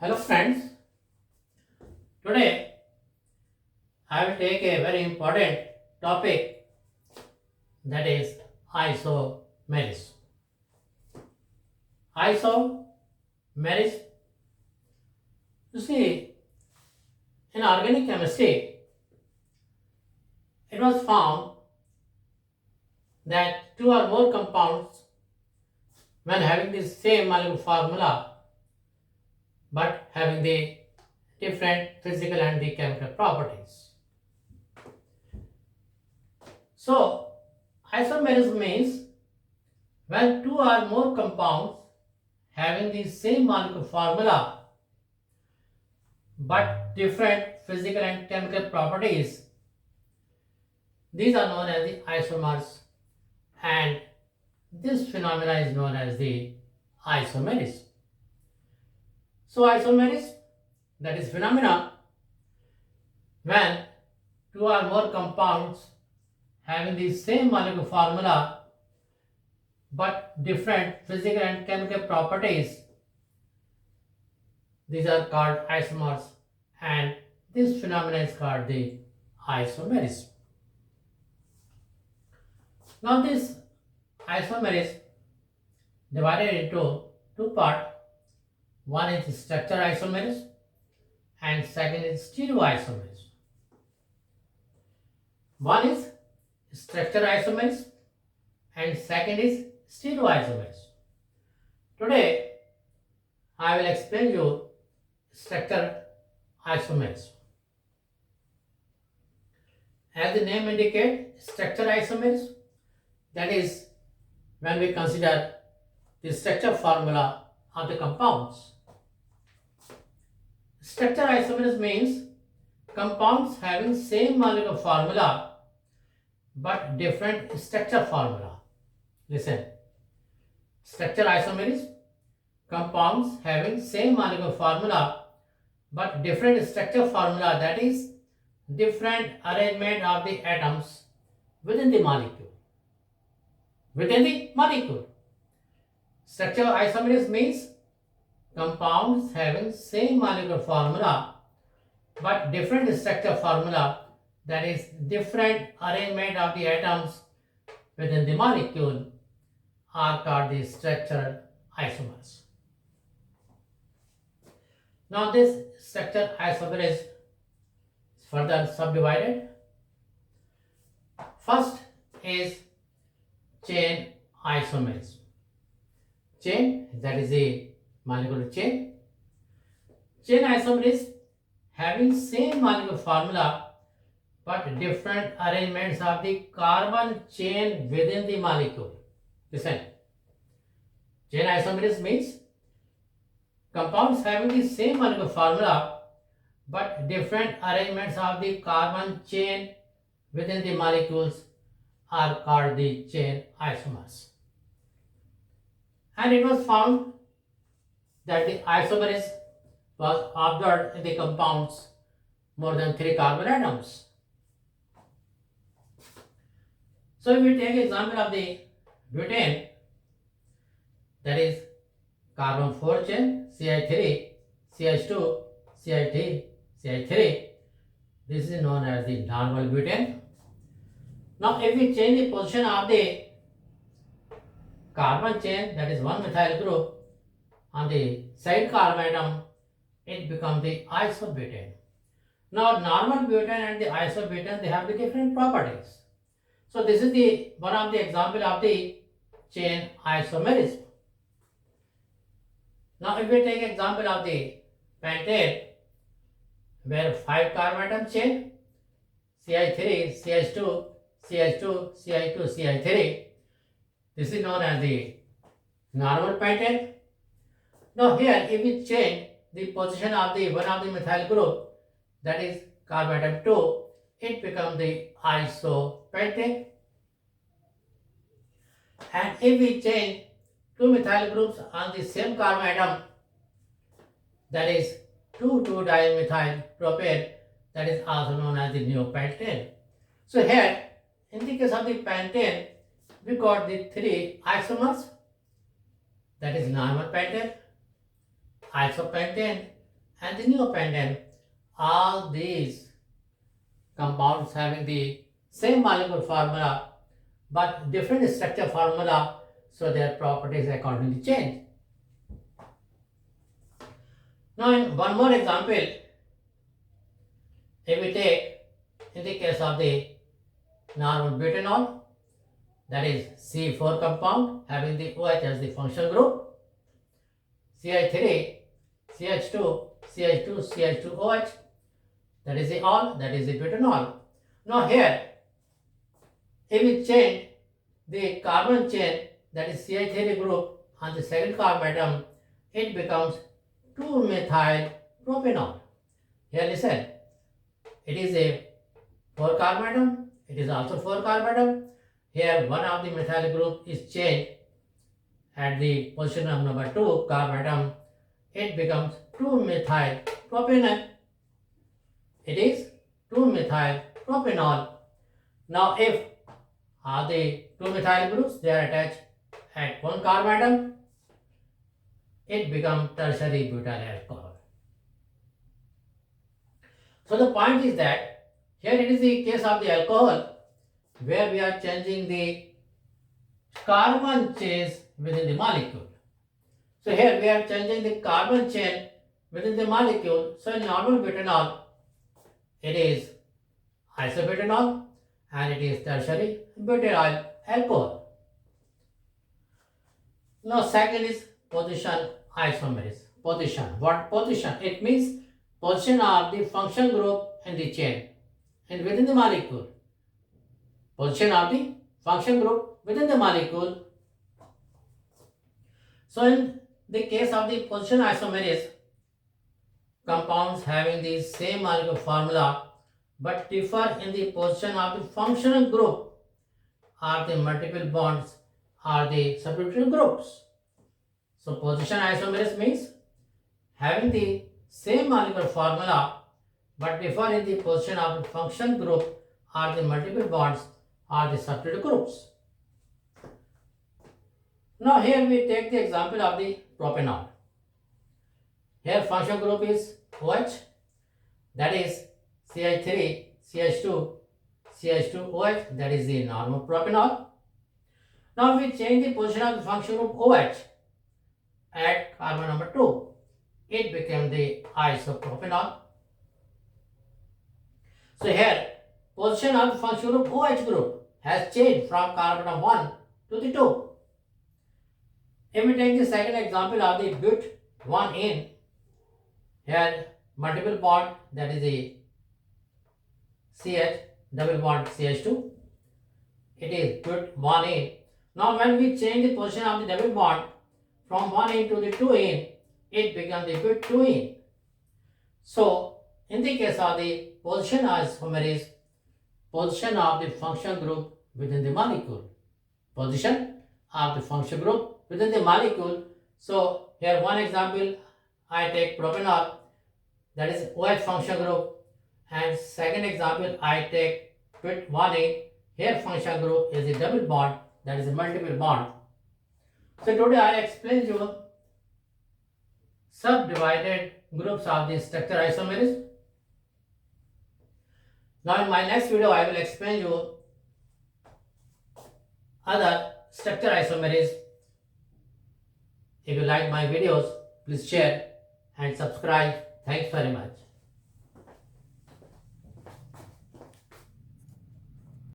Hello friends, today I will take a very important topic, that is isomerism. Isomerism, you see, in organic chemistry, it was found that two or more compounds, when having the same molecular formula but having the different physical and the chemical properties. So, isomerism means when two or more compounds having the same molecular formula but different physical and chemical properties, these are known as the isomers, and this phenomena is known as the isomerism. So isomerism, that is phenomena when two or more compounds having the same molecular formula but different physical and chemical properties, these are called isomers, and this phenomenon is called the isomerism. Now this isomerism divided into two parts. One is structure isomerism and second is stereoisomerism. One is structure isomerism and second is stereoisomerism. Today I will explain you structure isomerism. As the name indicates, structure isomerism, that is when we consider the structure formula of the compounds. Structure isomerism means compounds having same molecular formula but different structure formula. Listen, structure isomerism, compounds having same molecular formula but different structure formula, that is different arrangement of the atoms within the molecule. Within the molecule. Structure isomerism means compounds having same molecular formula but different structure formula, that is different arrangement of the atoms within the molecule, are called the structural isomers. Now this structure isomerism is further subdivided. First is chain isomerism. Chain, that is a molecular chain. Chain isomerism having same molecular formula but different arrangements of the carbon chain within the molecule. Listen, chain isomerism means compounds having the same molecular formula but different arrangements of the carbon chain within the molecules are called the chain isomers. And it was found that the isomerism was observed in the compounds more than 3 carbon atoms. So if we take example of the butane, that is carbon 4 chain, CH3, CH2, CH3, CH3, this is known as the normal butane. Now if we change the position of the carbon chain, that is one methyl group, on the side carbon atom, it becomes the isobutane. Now normal butane and the isobutane, they have the different properties. So this is the one of the example of the chain isomerism. Now if we take example of the pentane, where 5 carbon atom chain, CH3, CH2, CH2, CH2, CH3, this is known as the normal pentane. Now here if we change the position of the one of the methyl group, that is carbon atom 2, it becomes the isopentane. And if we change two methyl groups on the same carbon atom, that is 2,2-dimethyl propane, that is also known as the neopentane. So here in the case of the pentane, we got the 3 isomers, that is normal pentane, isopentane, and the neopentan, all these compounds having the same molecular formula but different structure formula, so their properties accordingly change. Now in one more example, if we take in the case of the normal butanol, that is C4 compound having the OH as the functional group, CH3, CH2, CH2, CH2OH, that is the all, that is the butanol. Now here, if we change the carbon chain, that is CH3 group on the second carbon atom, it becomes 2-methyl propanol. Here listen, it is a 4 carbon atom, it is also 4 carbon atom. Here one of the methyl group is changed at the position of number 2 carbon atom, it becomes 2-methyl propanol. It is 2-methyl propanol. Now if all the 2 methyl groups they are attached at one carbon atom, it becomes tertiary butyl alcohol. So the point is that here it is the case of the alcohol where we are changing the carbon chains within the molecule. So here we are changing the carbon chain within the molecule. So in normal butanol, it is isobutanol and it is tertiary butyl alcohol. Now second is position isomerism. Position. What position? It means position of the function group in the chain and within the molecule. Position of the function group within the molecule. So in the case of the position isomerism, compounds having the same molecular formula but differ in the position of the functional group or the multiple bonds or the substituent groups. So position isomerism means having the same molecular formula but differ in the position of the function group or the multiple bonds or the substituent groups. Now here we take the example of the propanol. Here function group is OH, that is CH3, CH2, CH2OH, that is the normal propanol. Now we change the position of the function group OH at carbon number 2. It became the isopropanol. So here position of the function group OH group has changed from carbon number 1 to the 2. If we take the second example of the but-1-ene, here multiple bond, that is the CH double bond CH2, it is but-1-ene. Now when we change the position of the double bond from 1-ene to the 2-ene, it becomes the but-2-ene. So in the case of the position isomerism, position of the function group within the molecule, position of the function group within the molecule. So here one example, I take propanol, that is OH function group, and second example I take but-1-ene, here function group is a double bond, that is a multiple bond. So today I explained you subdivided groups of the structure isomerism. Now in my next video I will explain you other structure isomerism. If you like my videos, please share and subscribe. Thanks very much.